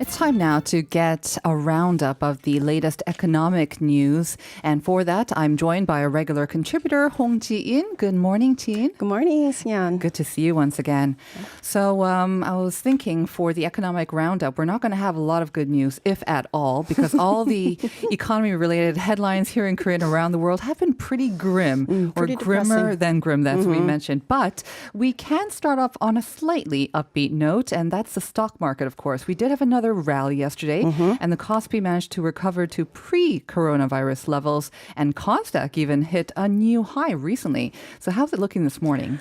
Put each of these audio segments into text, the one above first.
It's time now to get a roundup of the latest economic news. And for that, I'm joined by a regular contributor, Hong Ji-in. Good morning, Ji-in. Good morning, Seon. Good to see you once again. So I was thinking for the economic roundup, we're not going to have a lot of good news, if at all, because all the economy-related headlines here in Korea and around the world have been pretty grim, pretty or grimmer depressing. than grim, that's what we mentioned. But we can start off on a slightly upbeat note, and that's the stock market, of course. We did have another rally yesterday, and the Kospi managed to recover to pre-coronavirus levels, and Kosdaq even hit a new high recently. So how's it looking this morning?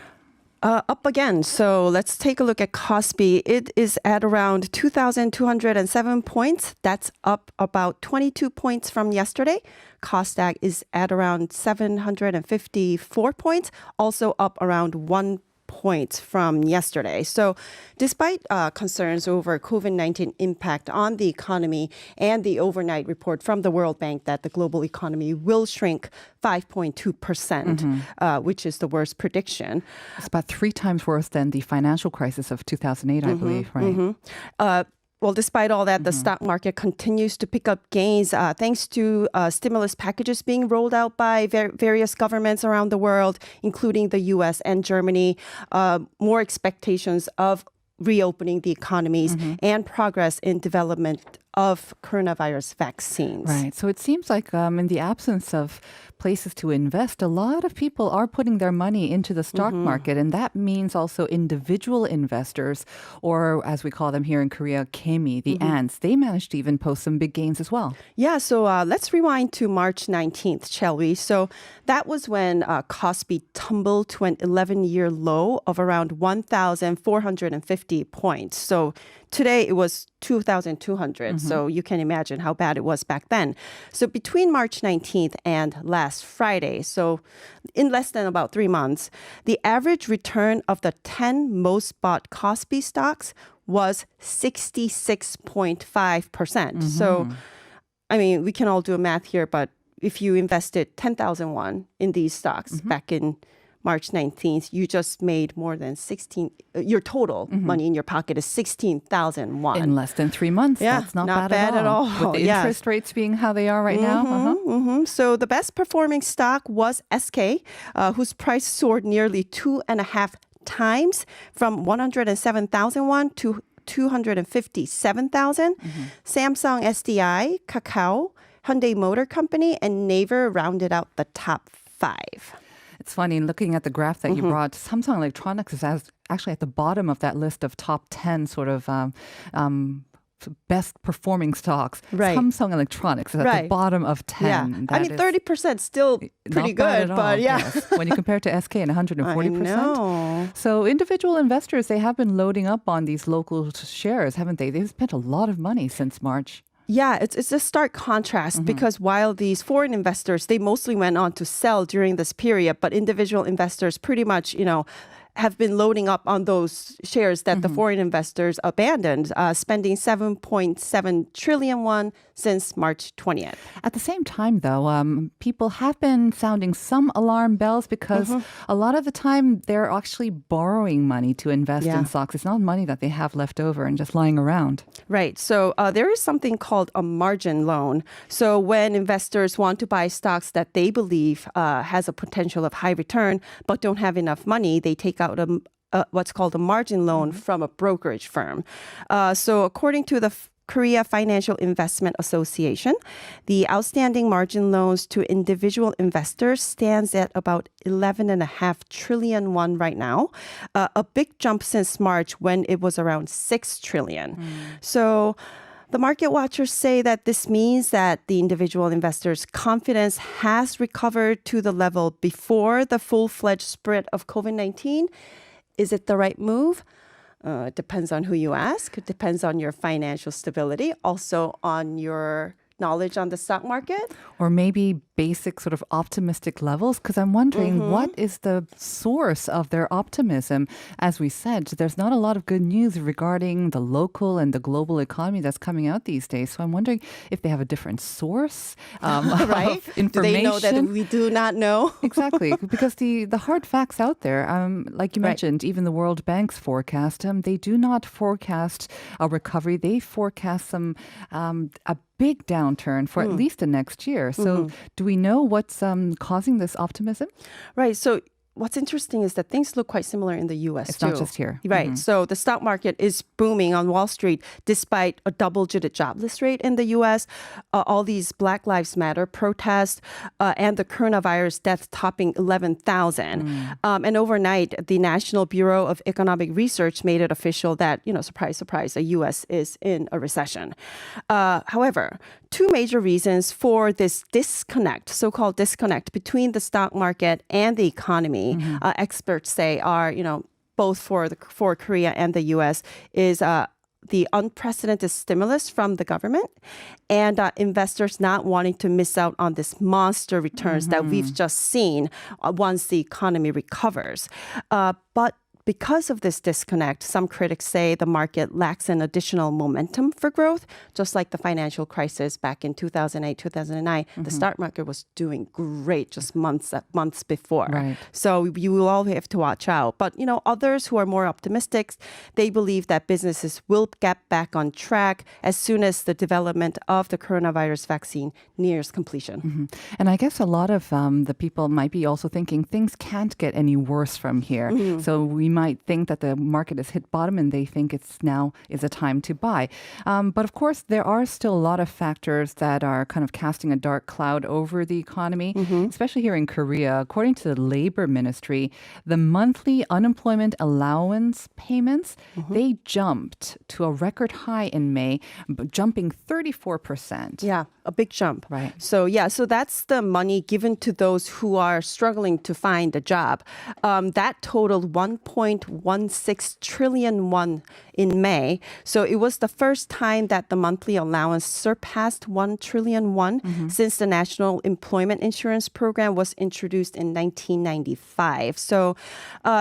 Up again. So let's take a look at Kospi. It is at around 2,207 points. That's up about 22 points from yesterday. Kosdaq is at around 754 points, also up around 1 points from yesterday. So despite concerns over COVID-19 impact on the economy and the overnight report from the World Bank that the global economy will shrink 5.2%, which is the worst prediction. It's about 3 times worse than the financial crisis of 2008, I believe, right? Well, despite all that, the stock market continues to pick up gains thanks to stimulus packages being rolled out by various governments around the world, including the U.S. and Germany. More expectations of reopening the economies and progress in development of coronavirus vaccines. Right. So it seems like in the absence of places to invest, a lot of people are putting their money into the stock market. And that means also individual investors, or as we call them here in Korea, kemi, the ants. They managed to even post some big gains as well. Yeah, so let's rewind to March 19th, shall we? So that was when Kospi tumbled to an 11-year low of around 1,450 points. So today it was 2,200. So you can imagine how bad it was back then. So between March 19th and last Friday, so in less than about 3 months, the average return of the 10 most bought Kospi stocks was 66.5%. So, I mean, we can all do a math here, but if you invested 10,000 won in these stocks back in March 19th, you just made more than 16, your total money in your pocket is 16,000 won. In less than 3 months. Yeah, That's not not bad bad at all. With the interest rates being how they are right now. So the best performing stock was SK, whose price soared nearly 2.5 times from 107,000 won to 257,000. Samsung SDI, Kakao, Hyundai Motor Company, and Naver rounded out the top 5. It's funny, looking at the graph that you brought, Samsung Electronics is actually at the bottom of that list of top 10 sort of best performing stocks. Right. Samsung Electronics is at the bottom of 10. Yeah. I mean, 30% still pretty good, but yeah. Yes. When you compare to SK and 140%. I know. So individual investors, they have been loading up on these local shares, haven't they? They've spent a lot of money since March. Yeah, it's a stark contrast because while these foreign investors, they mostly went on to sell during this period, but individual investors pretty much, have been loading up on those shares that the foreign investors abandoned, spending 7.7 trillion won since March 20th. At the same time, though, people have been sounding some alarm bells because a lot of the time they're actually borrowing money to invest in stocks. It's not money that they have left over and just lying around. Right. So there is something called a margin loan. So when investors want to buy stocks that they believe has a potential of high return but don't have enough money, they take out what's called a margin loan from a brokerage firm. So according to the Korea Financial Investment Association, the outstanding margin loans to individual investors stands at about 11.5 trillion won right now, a big jump since March when it was around 6 trillion. So the market watchers say that this means that the individual investors' confidence has recovered to the level before the full-fledged spread of COVID-19. Is it the right move? It depends on who you ask. It depends on your financial stability, also on your knowledge on the stock market. Or maybe basic sort of optimistic levels? Because I'm wondering what is the source of their optimism? As we said, there's not a lot of good news regarding the local and the global economy that's coming out these days. So I'm wondering if they have a different source Right? of information. Do they know that we do not know? Exactly, because the hard facts out there, like you Right. mentioned, even the World Bank's forecast, they do not forecast a recovery. They forecast a big downturn for at least the next year. So do we know what's causing this optimism? Right. So what's interesting is that things look quite similar in the U.S. It's too. not just here. Right. So the stock market is booming on Wall Street despite a double-digit jobless rate in the U.S. All these Black Lives Matter protests and the coronavirus deaths topping 11,000. And overnight, the National Bureau of Economic Research made it official that, surprise, surprise, the U.S. is in a recession. However, two major reasons for this disconnect, so-called disconnect between the stock market and the economy, experts say are, both for Korea and the U.S., is the unprecedented stimulus from the government and investors not wanting to miss out on this monster returns that we've just seen once the economy recovers. But because of this disconnect, some critics say the market lacks an additional momentum for growth, just like the financial crisis back in 2008, 2009. The stock market was doing great just months before. Right. So you will all have to watch out. But, others who are more optimistic, they believe that businesses will get back on track as soon as the development of the coronavirus vaccine nears completion. And I guess a lot of the people might be also thinking things can't get any worse from here. So we might think that the market has hit bottom and they think it's now is a time to buy. But of course, there are still a lot of factors that are kind of casting a dark cloud over the economy, especially here in Korea. According to the Labor Ministry, the monthly unemployment allowance payments, they jumped to a record high in May, jumping 34%. Yeah, a big jump. Right. So that's the money given to those who are struggling to find a job. That totaled 1.16 trillion won in May. So it was the first time that the monthly allowance surpassed 1 trillion won since the National Employment Insurance Program was introduced in 1995. So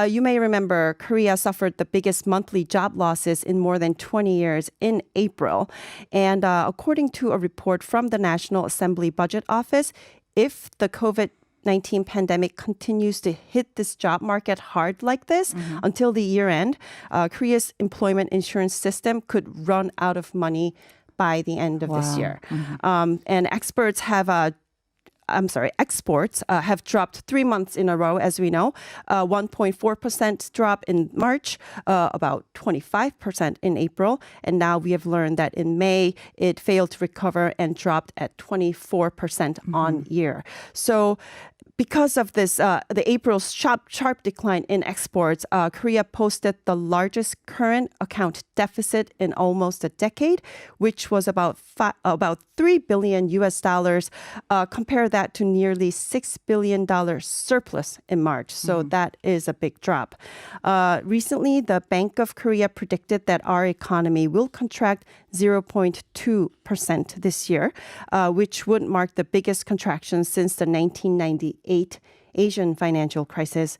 you may remember Korea suffered the biggest monthly job losses in more than 20 years in April. And according to a report from the National Assembly Budget Office, if the COVID-19 pandemic continues to hit this job market hard like this until the year end, Korea's employment insurance system could run out of money by the end of this year. And experts have exports have dropped 3 months in a row, as we know. 1.4% drop in March, about 25% in April. And now we have learned that in May, it failed to recover and dropped at 24% on year. So because of this, the April's sharp decline in exports, Korea posted the largest current account deficit in almost a decade, which was about $3 billion US dollars. Compare that to nearly $6 billion surplus in March. So that is a big drop. Recently, the Bank of Korea predicted that our economy will contract 0.2% this year, which would mark the biggest contraction since the 1998 Asian financial crisis.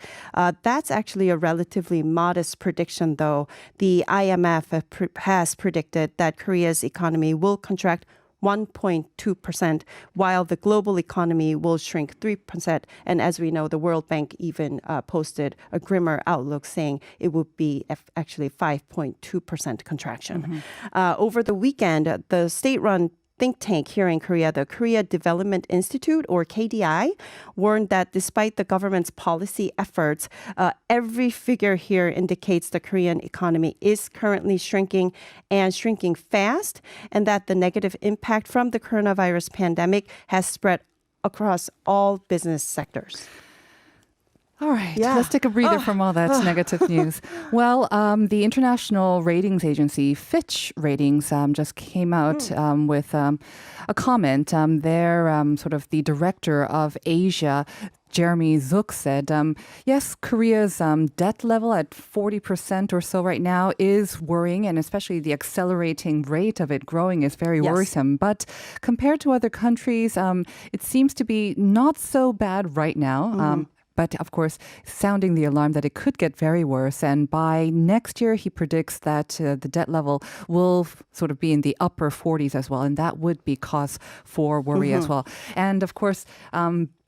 That's actually a relatively modest prediction, though. The IMF has predicted that Korea's economy will contract 1.2%, while the global economy will shrink 3%. And as we know, the World Bank even posted a grimmer outlook saying it would be actually 5.2% contraction. Over the weekend, the state-run think tank here in Korea, the Korea Development Institute, or KDI, warned that despite the government's policy efforts, every figure here indicates the Korean economy is currently shrinking and shrinking fast, and that the negative impact from the coronavirus pandemic has spread across all business sectors. All right, Yeah. let's take a breather from all that negative news. Well, the international ratings agency, Fitch Ratings, just came out with a comment. Sort of the director of Asia, Jeremy Zook, said, yes, Korea's debt level at 40% or so right now is worrying, and especially the accelerating rate of it growing is very worrisome. But compared to other countries, it seems to be not so bad right now. But of course, sounding the alarm that it could get very worse. And by next year, he predicts that the debt level will sort of be in the upper 40s as well. And that would be cause for worry as well. And of course,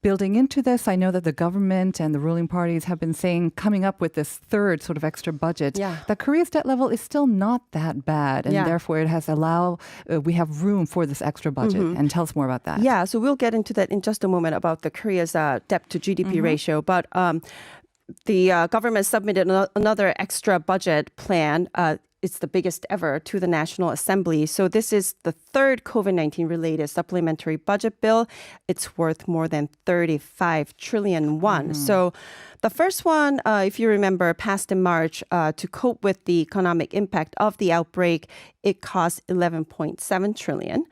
building into this, I know that the government and the ruling parties have been saying, coming up with this third sort of extra budget, that Korea's debt level is still not that bad. And therefore, it has we have room for this extra budget. And tell us more about that. Yeah, so we'll get into that in just a moment about the Korea's debt to GDP ratio. But the government submitted another extra budget plan. It's the biggest ever to the National Assembly. So this is the third COVID-19 related supplementary budget bill. It's worth more than 35 trillion won. So the first one, if you remember, passed in March to cope with the economic impact of the outbreak. It cost 11.7 trillion.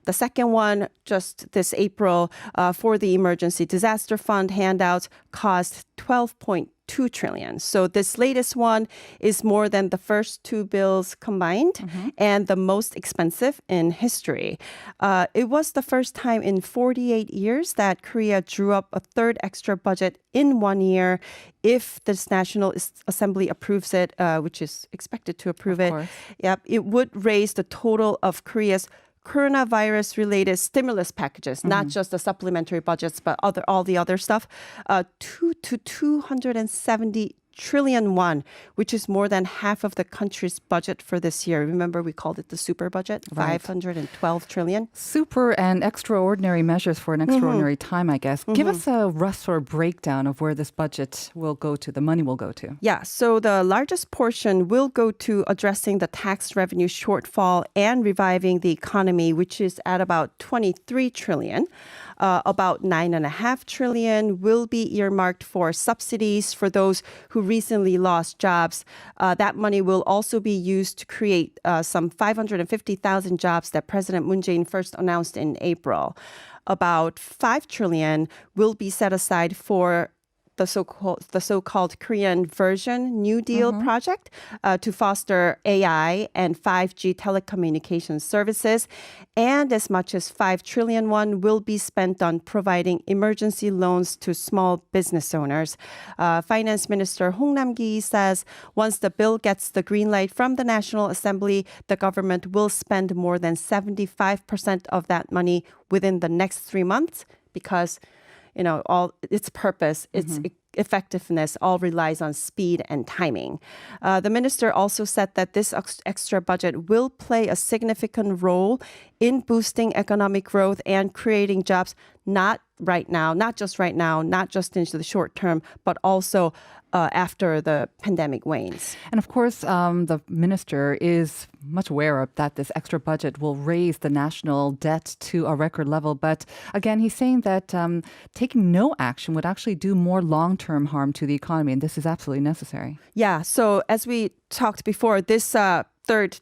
The second one, just this April, for the emergency disaster fund handouts, cost 12.2 trillion. So this latest one is more than the first two bills combined and the most expensive in history. It was the first time in 48 years that Korea drew up a third extra budget in 1 year. If this National Assembly approves it, which is expected to approve it, it would raise the total of Korea's coronavirus-related stimulus packages, not just the supplementary budgets, but all the other stuff, to 270 trillion won, which is more than half of the country's budget for this year. Remember, we called it the super budget, 512 trillion. Super and extraordinary measures for an extraordinary time, I guess. Give us a rough sort of breakdown of where this budget will go to, the money will go to. Yeah, so the largest portion will go to addressing the tax revenue shortfall and reviving the economy, which is at about 23 trillion. About 9.5 trillion will be earmarked for subsidies for those who recently lost jobs. That money will also be used to create some 550,000 jobs that President Moon Jae-in first announced in April. About 5 trillion will be set aside for the so-called Korean version New Deal project to foster AI and 5G telecommunications services. And as much as 5 trillion won will be spent on providing emergency loans to small business owners. Finance Minister Hong Nam-gi says once the bill gets the green light from the National Assembly, the government will spend more than 75% of that money within the next 3 months because all its purpose, its effectiveness all relies on speed and timing. The minister also said that this extra budget will play a significant role in boosting economic growth and creating jobs, not just right now, not just into the short term, but also after the pandemic wanes. And of course, the minister is much aware of that this extra budget will raise the national debt to a record level. But again, he's saying that taking no action would actually do more long-term harm to the economy. And this is absolutely necessary. Yeah. So as we talked before, this third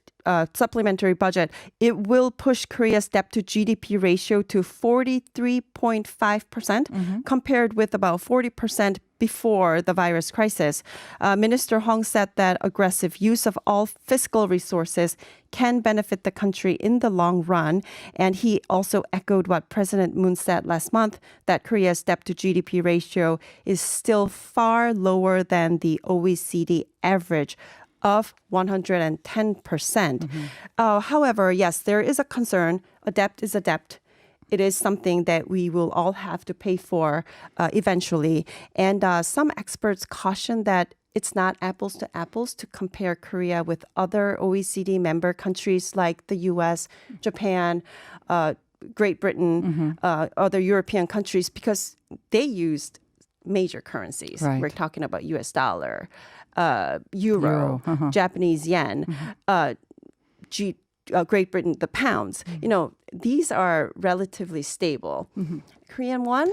supplementary budget, it will push Korea's debt to GDP ratio to 43.5% compared with about 40% before the virus crisis. Minister Hong said that aggressive use of all fiscal resources can benefit the country in the long run. And he also echoed what President Moon said last month, that Korea's debt to GDP ratio is still far lower than the OECD average of 110%. However, yes, there is a concern. A debt is a debt. It is something that we will all have to pay for eventually. And some experts caution that it's not apples to apples to compare Korea with other OECD member countries like the US, Japan, Great Britain, other European countries, because they used major currencies. Right. We're talking about US dollar, euro, Japanese yen, Great Britain, the pounds. These are relatively stable. Korean won?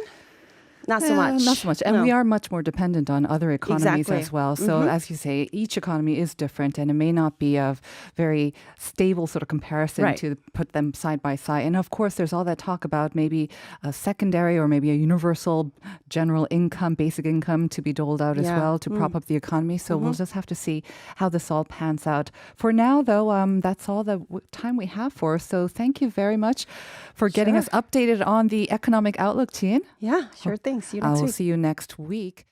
not so much. Not so much. And No. we are much more dependent on other economies Exactly. as well. So as you say, each economy is different and it may not be a very stable sort of comparison Right. to put them side by side. And of course, there's all that talk about maybe a secondary or maybe a universal general income, basic income to be doled out as Yeah. well to prop up the economy. So we'll just have to see how this all pans out. For now, though, that's all the time we have for. So thank you very much for getting us updated on the economic outlook, Tien. Yeah, sure thing. See you I next will week. see you next week.